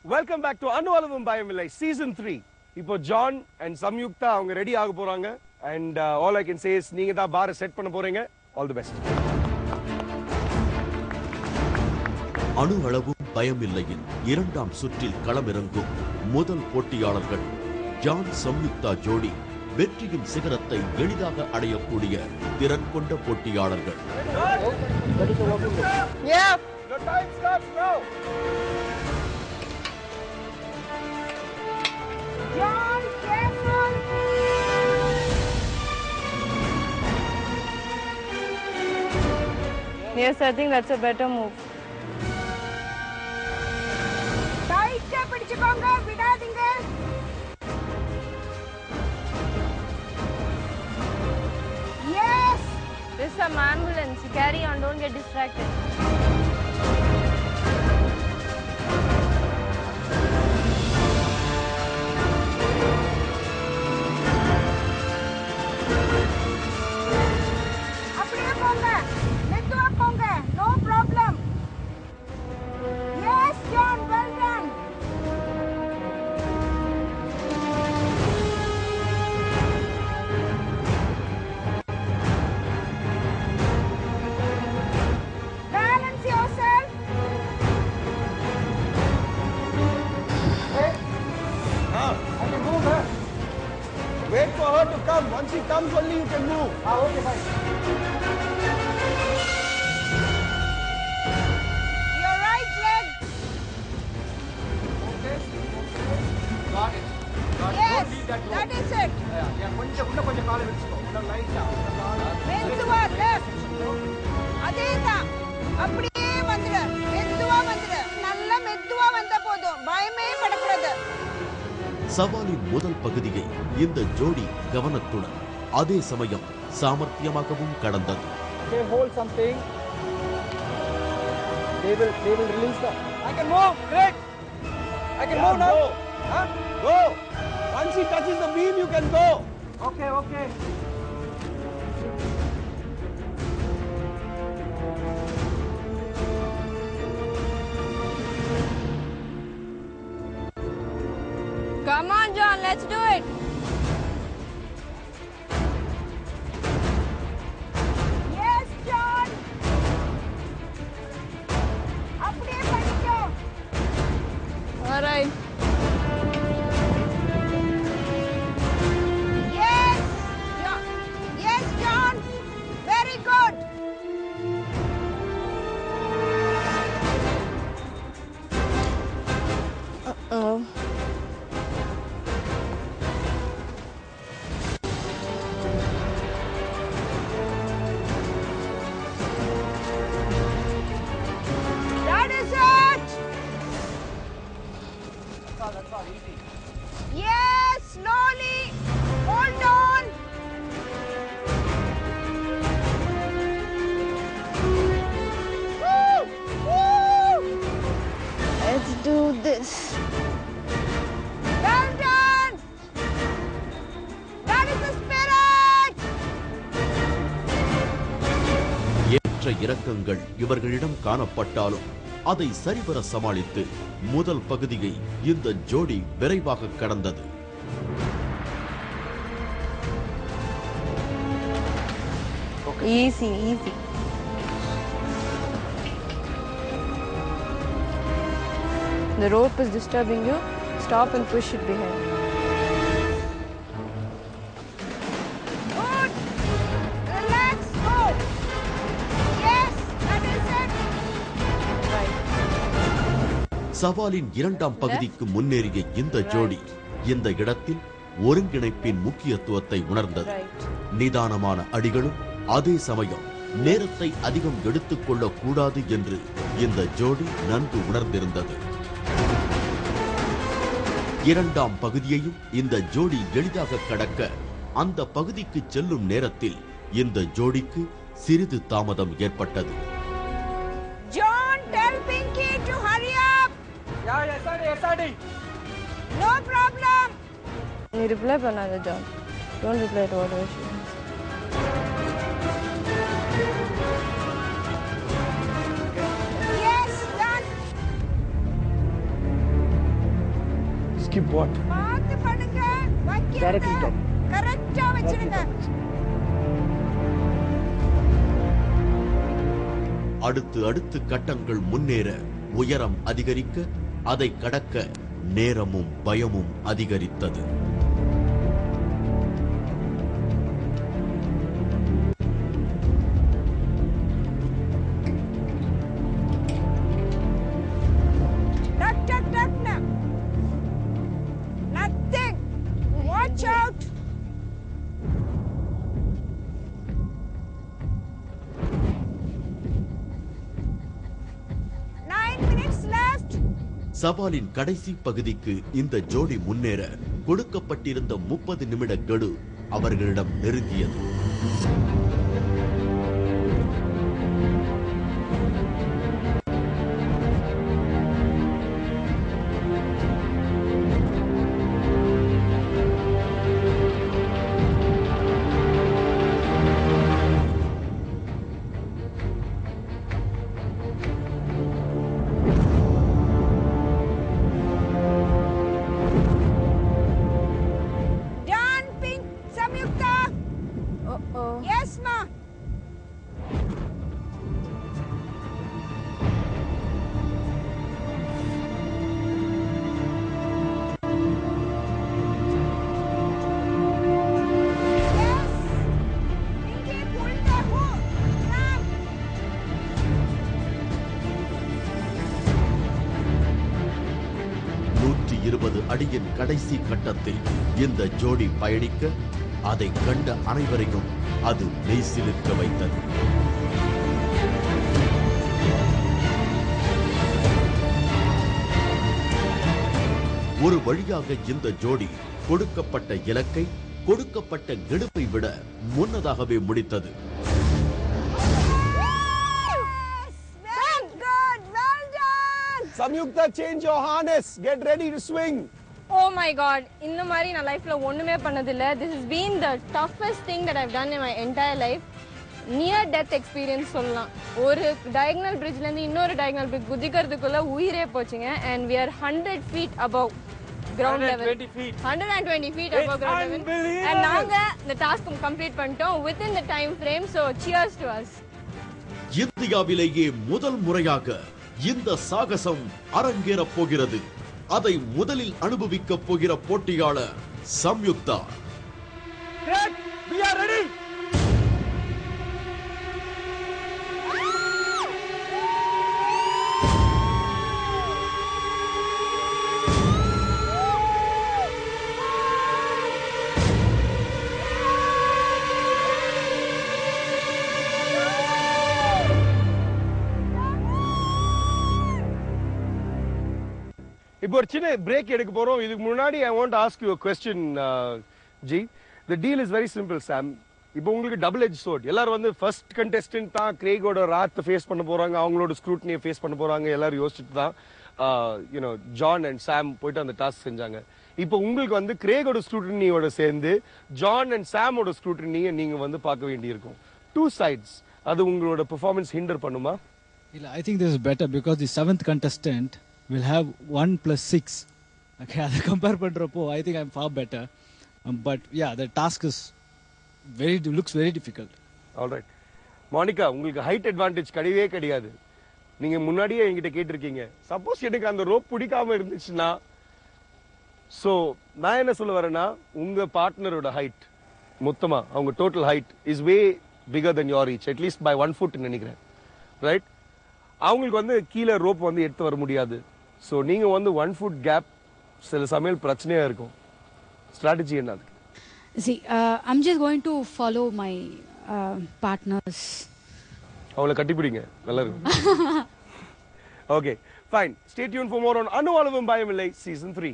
Welcome back to Anualavam Bayamillai Season 3. இப்போ John and Samyukta அவங்க ready ஆக போறாங்க and all I can say is நீங்க தான் பாரை செட் பண்ண போறீங்க. All the best. அணுவளவும் பயமில்லையின் இரண்டாம் சுற்றில் களமிறங்கும் முதல் போட்டியாளர்கள் ஜான் சம்யுக்தா ஜோடி வெற்றியின் சிகரத்தை எளிதாக அடையக்கூடிய திறன் கொண்ட போட்டியாளர்கள். Yeah, the time starts now. John, careful! Yes, I think that's a better move. டைட்டா பிடிச்சுக்கோங்க, விடாதீங்க. Yes! This is some ambulance. Carry on, don't get distracted. அப்படியே போங்க, மெதுவா போங்க, no problem. Yes, John, well done. Balance yourself. I can move her. Wait for her to come. Once she comes only you can move. Okay, fine. Your right leg. Got it. Yes, that is it. கொஞ்சம் காலை வெச்சுக்கோ. லைட்டா. மெதுவா left. அதேதான். அப்படியே வந்துரு. மெதுவா வந்துரு. நல்ல மெதுவா வந்த போதும். பயமே படக்கூடாது. சவாலின் முதல் பகுதியை இந்த ஜோடி கவனத்துடன் அதே சமயம் சாமர்த்தியமாகவும் கடந்தது. They hold something. They will release the. I can move. Great. I can move now. Huh? Go. Once he touches the beam, you can go. Okay. Come on, John, let's do it. Yes, John. அப்படியே பண்ணிக்கோ. All right. Yes. Yes, John. Very good. Oh. That is it. That's all easy. Yes, slowly. Hold on. Woo! Woo! Let's do this. Well done. That is the spirit. ஏற்ற இறக்கங்கள் இவர்களிடம் காணப்பட்டாலும் அதை சரிவர சமாளித்து முதல் பகுதியை இந்த ஜோடி விரைவாக கடந்தது. Easy. The rope is disturbing you. Stop and push it behind. Good. Relax. Go. Yes, that is it. Right. சவாலின் இரண்டாம் பகுதிக்கு முன்னேறிய இந்த ஜோடி இந்த இடத்தில் ஒருங்கிணைப்பின் முக்கியத்துவத்தை உணர்ந்தது. Right. நிதானமான அடிகளும் அதே சமயம் நேரத்தை அதிகம் எடுத்துக்கொள்ளக் கூடாது என்று இந்த ஜோடி நன்கு உணர்ந்திருந்தது. இரண்டாம் பகுதியையும் இந்த ஜோடி எளிதாக கடக்க அந்த பகுதிக்கு செல்லும் நேரத்தில் இந்த ஜோடிக்கு சிறிது தாமதம் ஏற்பட்டது. John, tell Pinky to hurry up. Yeah, SRD. No problem. நீ reply பண்ணாத, John. Don't reply to whatever she wants. Yes, done. skip what? பார்த்து பண்ணுங்க. Directly வைக்கிறது top. கரெக்டா வச்சிருங்க. அடுத்து கட்டங்கள் முன்னேற உயரம் அதிகரிக்க, அதை கடக்க நேரமும் பயமும் அதிகரித்தது. Duck, duck, duck now. Nothing. Watch out. சவாலின் கடைசி பகுதிக்கு இந்த ஜோடி முன்னேற கொடுக்கப்பட்டிருந்த 30 நிமிட கெடு அவர்களிடம் நெருங்கியது. Yes, ma. Yes. Pinky, pull the hook. Grab. 120 அடியின் கடைசி கட்டத்தில் இந்த ஜோடி பயணிக்க, அதை கண்ட அனைவரையும் அது மெய்சிலிர்க்க வைத்தது. ஒரு வழியாக இந்த ஜோடி கொடுக்கப்பட்ட இலக்கை, கொடுக்கப்பட்ட கெடுப்பை விட முன்னதாகவே முடித்தது. Very good. Well done. Samyukta, change your harness. Get ready to swing. Oh my god, இந்த மாதிரி நான் லைஃப்ல ஒண்ணுமே பண்ணதில்ல. This has been the toughest thing that I've done in my entire life. Near death experience சொல்லலாம். ஒரு diagonal bridgeல இருந்து இன்னொரு diagonal bridge குதிக்கிறதுக்குள்ள உயிரே போச்சுங்க. And we are 100 feet above ground level. 120 feet. 120 feet above ground level. And நாங்க இந்த task complete பண்ணிட்டோம் within the time frame. So cheers to us. இந்தியாவிலேயே முதல் முறையாக இந்த சாகசம் அரங்கேறப் போகிறது. அதை முதலில் அனுபவிக்கப் போகிற போட்டியாளர் Samyuktha. Great. We are ready. இப்போ ஒரு சின்ன பிரேக் எடுக்க போறோம். இதுக்கு முன்னாடி I want to ask you a question, G. The deal is very simple, Sam. இப்போ உங்களுக்கு டபுள் எட்ஜ் சோர்ட். எல்லாரும் வந்து ஃபர்ஸ்ட் கண்டெஸ்டன்ட் தான் கிரேகோட ராத்தை ஃபேஸ் பண்ண போறாங்க, அவங்களோட ஸ்க்ரூட்னியை ஃபேஸ் பண்ண போறாங்க. எல்லாரும் யோசிச்சுட்டு தான் யூனோ ஜான் அண்ட் சாம் போயிட்டு அந்த டாஸ்க் செஞ்சாங்க. இப்போ உங்களுக்கு வந்து கிரேகோட ஸ்க்ரூட்னியோட சேர்ந்து ஜான் அண்ட் சாமோட ஸ்க்ரூட்னியை நீங்க வந்து பார்க்க வேண்டியிருக்கும். Two sides. அது உங்களோட பெர்ஃபார்மன்ஸ் ஹிண்டர் பண்ணுமா? இல்ல, I think this is better because the 7th contestant will have 1 plus 6. Okay, அதை கம்பேர் பண்றப்போ I think I'm far better. But yeah, the task is looks very difficult. All right. Monica, உங்களுக்கு height advantage கிடையவே கிடையாது. நீங்க முன்னாடியே என்கிட்ட கேட்டிருக்கீங்க. Suppose எனக்கு அந்த ரோப் பிடிக்காம இருந்துச்சுன்னா, சோ நான் என்ன சொல்ல வரேன்னா, உங்க பார்ட்னரோட ஹைட் மொத்தமா அவங்க total height is way bigger than your reach, at least by 1 foot நினைக்கிறேன். ரைட்? அவங்களுக்கு வந்து கீழே ரோப் வந்து எடுத்து வர முடியாது. சோ நீங்க வந்து 1 foot கேப் சில சமயம் பிரச்சனையா இருக்கும். ஸ்ட்ராட்டஜி என்ன அதுக்கு? See, I'm just going to follow my partners. அவளை கட்டிப்பிடிங்க, நல்லா இருக்கும். Okay, fine. Stay tuned for more on அணுவளவும் பயமில்லை Season 3.